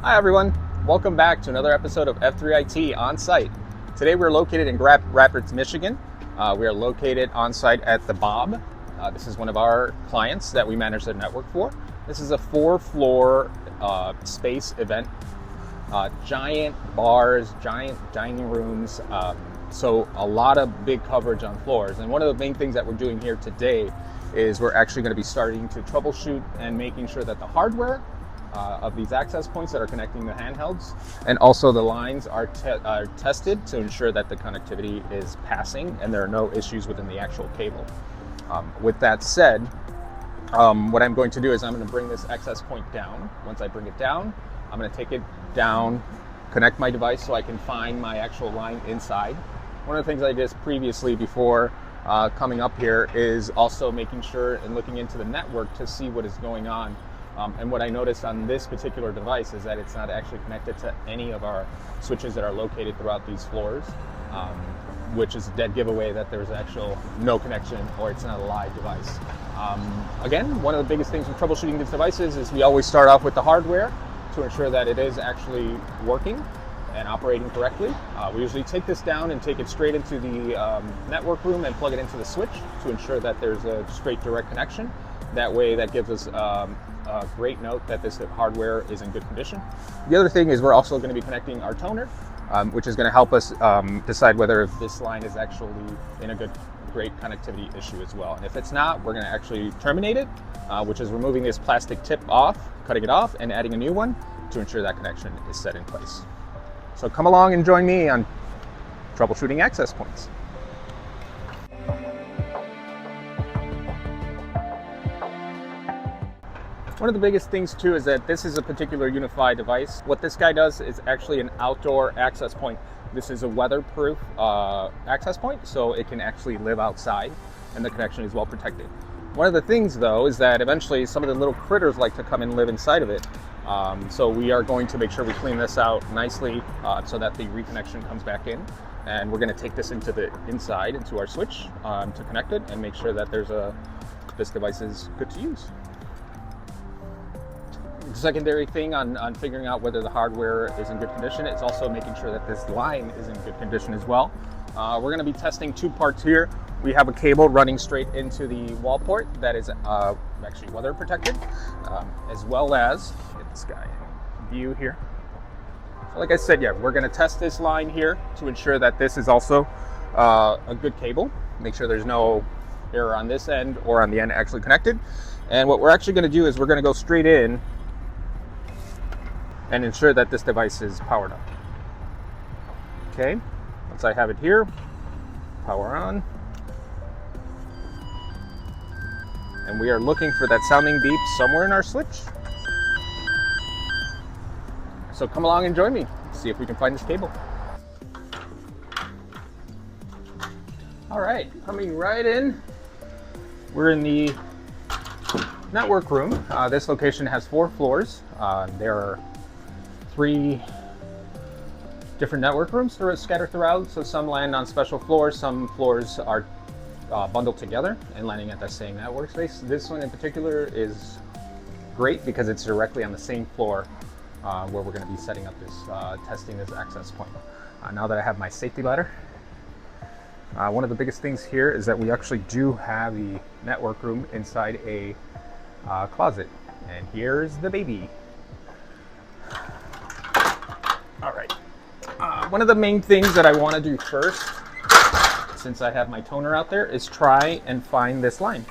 Hi everyone, welcome back to another episode of F3IT On Site. Today we're located in Grand Rapids, Michigan. We are located on site at the Bob. This is one of our clients that we manage their network for. This is a 4-floor space event. Giant bars, giant dining rooms, so a lot of big coverage on floors. And one of the main things that we're doing here today is we're actually going to be starting to troubleshoot and making sure that the hardware of these access points that are connecting the handhelds and also the lines are tested to ensure that the connectivity is passing and there are no issues within the actual cable. With that said, what I'm going to do is I'm going to bring this access point down. Once I bring it down, I'm going to take it down, connect my device so I can find my actual line inside. One of the things I did previously before coming up here is also making sure and looking into the network to see what is going on. And what I noticed on this particular device is that it's not actually connected to any of our switches that are located throughout these floors, which is a dead giveaway that there's actual no connection or it's not a live device. Again, one of the biggest things with troubleshooting these devices is we always start off with the hardware to ensure that it is actually working and operating correctly. We usually take this down and take it straight into the network room and plug it into the switch to ensure that there's a straight direct connection. That way that gives us a great note that this hardware is in good condition. The other thing is we're also going to be connecting our toner, which is going to help us decide whether if this line is actually in a great connectivity issue as well. And if it's not, we're going to actually terminate it, which is removing this plastic tip off, cutting it off, and adding a new one to ensure that connection is set in place. So come along and join me on troubleshooting access points. One of the biggest things too is that this is a particular unified device. What this guy does is actually an outdoor access point. This is a weatherproof access point, so it can actually live outside and the connection is well protected. One of the things though is that eventually some of the little critters like to come and live inside of it. So we are going to make sure we clean this out nicely so that the reconnection comes back in. And we're going to take this into the inside, into our switch to connect it and make sure that this device is good to use. The secondary thing on figuring out whether the hardware is in good condition is also making sure that this line is in good condition as well. We're going to be testing 2 parts here. We have a cable running straight into the wall port that is actually weather protected, as well as, get this guy in view here. So like I said, yeah, we're going to test this line here to ensure that this is also a good cable. Make sure there's no error on this end or on the end actually connected. And what we're actually going to do is we're going to go straight in and ensure that this device is powered up. Okay, once I have it here, power on. And we are looking for that sounding beep somewhere in our switch. So come along and join me, see if we can find this cable. All right, coming right in. We're in the network room. This location has 4 floors. There are 3 different network rooms that are scattered throughout. So some land on special floors, some floors are bundled together and landing at the same network space. This one in particular is great because it's directly on the same floor where we're going to be setting up this, testing this access point. Now that I have my safety ladder, one of the biggest things here is that we actually do have the network room inside a closet. And here's the baby. All right. One of the main things that I want to do first, since I have my toner out there, is try and find this line.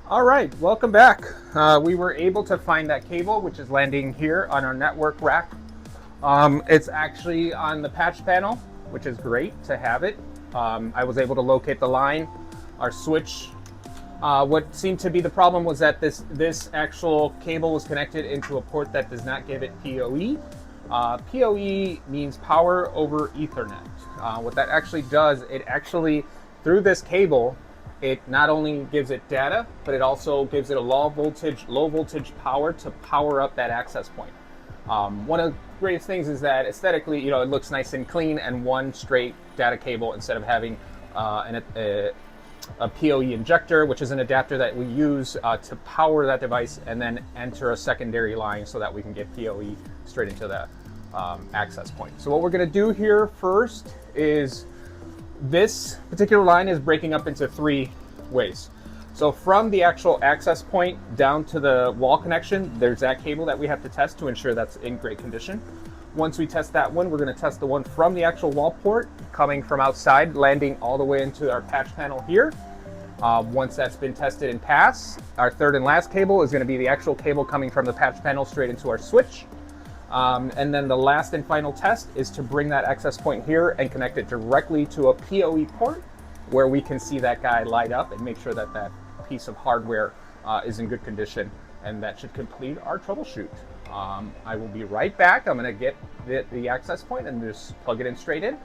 All right, welcome back. We were able to find that cable, which is landing here on our network rack. It's actually on the patch panel, which is great to have it. I was able to locate the line, our switch. What seemed to be the problem was that this actual cable was connected into a port that does not give it PoE. PoE means power over Ethernet. What that actually does, it actually, through this cable, it not only gives it data, but it also gives it a low voltage power to power up that access point. One of greatest things is that aesthetically, you know, it looks nice and clean and one straight data cable instead of having a PoE injector, which is an adapter that we use to power that device and then enter a secondary line so that we can get PoE straight into the access point. So what we're going to do here first is this particular line is breaking up into 3 ways. So from the actual access point down to the wall connection, there's that cable that we have to test to ensure that's in great condition. Once we test that one, we're going to test the one from the actual wall port coming from outside, landing all the way into our patch panel here. Once that's been tested and passed, our third and last cable is going to be the actual cable coming from the patch panel straight into our switch. And then the last and final test is to bring that access point here and connect it directly to a PoE port where we can see that guy light up and make sure that that piece of hardware is in good condition, and that should complete our troubleshoot. I will be right back. I'm going to get the access point and just plug it in straight in,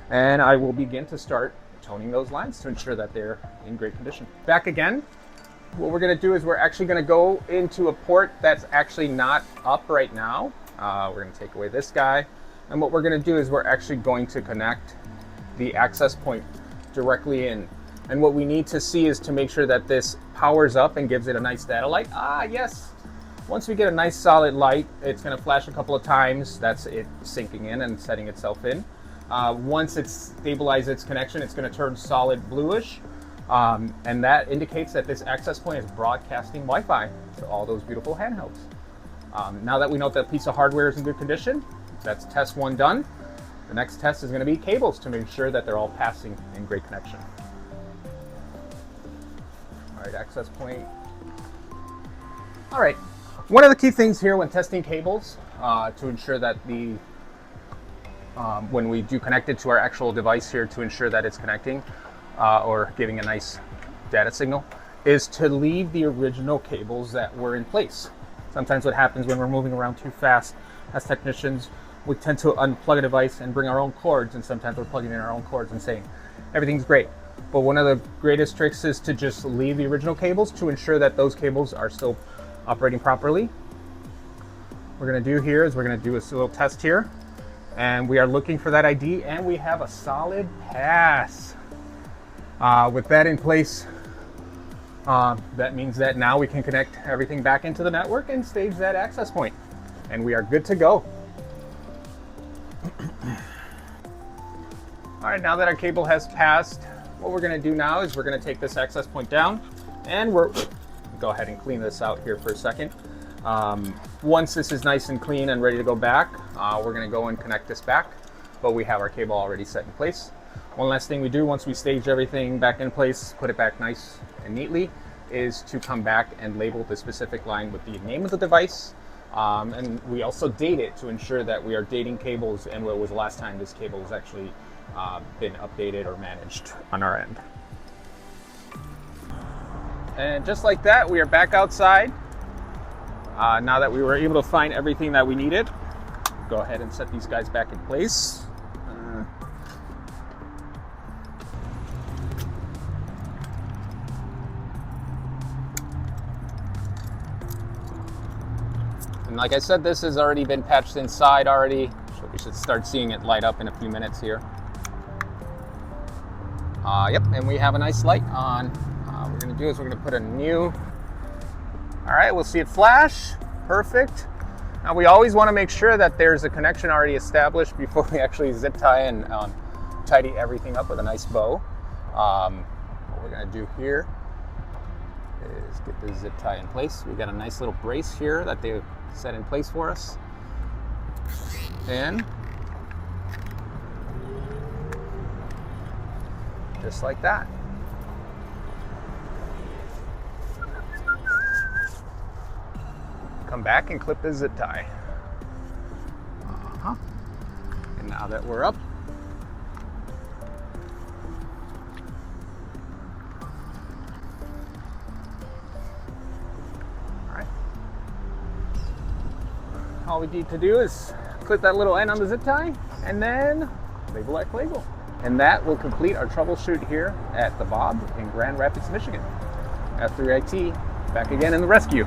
and I will begin to start toning those lines to ensure that they're in great condition. Back again. What we're going to do is we're actually going to go into a port that's actually not up right now. We're going to take away this guy, and what we're going to do is we're actually going to connect the access point directly in. And what we need to see is to make sure that this powers up and gives it a nice data light. Yes. Once we get a nice solid light, it's going to flash a couple of times. That's it sinking in and setting itself in. Once it's stabilized its connection, it's going to turn solid bluish. And that indicates that this access point is broadcasting Wi-Fi to all those beautiful handhelds. Now that we know that piece of hardware is in good condition, that's test 1 done. The next test is going to be cables to make sure that they're all passing in great connection. All right, access point. All right, one of the key things here when testing cables to ensure that when we do connect it to our actual device here to ensure that it's connecting or giving a nice data signal is to leave the original cables that were in place. Sometimes what happens when we're moving around too fast as technicians, we tend to unplug a device and bring our own cords, and sometimes we're plugging in our own cords and saying everything's great. But one of the greatest tricks is to just leave the original cables to ensure that those cables are still operating properly. What we're going to do here is we're going to do a little test here, and we are looking for that ID, and we have a solid pass. With that in place, that means that now we can connect everything back into the network and stage that access point, and we are good to go. All right, now that our cable has passed, what we're going to do now is we're going to take this access point down, and we're go ahead and clean this out here for a second. Once this is nice and clean and ready to go back, we're going to go and connect this back, but we have our cable already set in place. One last thing we do once we stage everything back in place, put it back nice and neatly, is to come back and label the specific line with the name of the device. And we also date it to ensure that we are dating cables and when was the last time this cable has actually been updated or managed on our end. And just like that, we are back outside. Now that we were able to find everything that we needed, go ahead and set these guys back in place. And like I said, this has already been patched inside already, so we should start seeing it light up in a few minutes here. Yep, and we have a nice light on. What we're going to do is we're going to put a new... All right, we'll see it flash. Perfect. Now we always want to make sure that there's a connection already established before we actually zip tie and tidy everything up with a nice bow. What we're going to do here is get the zip tie in place. We've got a nice little brace here that they set in place for us. And just like that. Come back and clip the zip tie. And now that we're up, all we need to do is clip that little end on the zip tie and then label that cable. And that will complete our troubleshoot here at the Bob in Grand Rapids, Michigan. F3IT, back again in the rescue.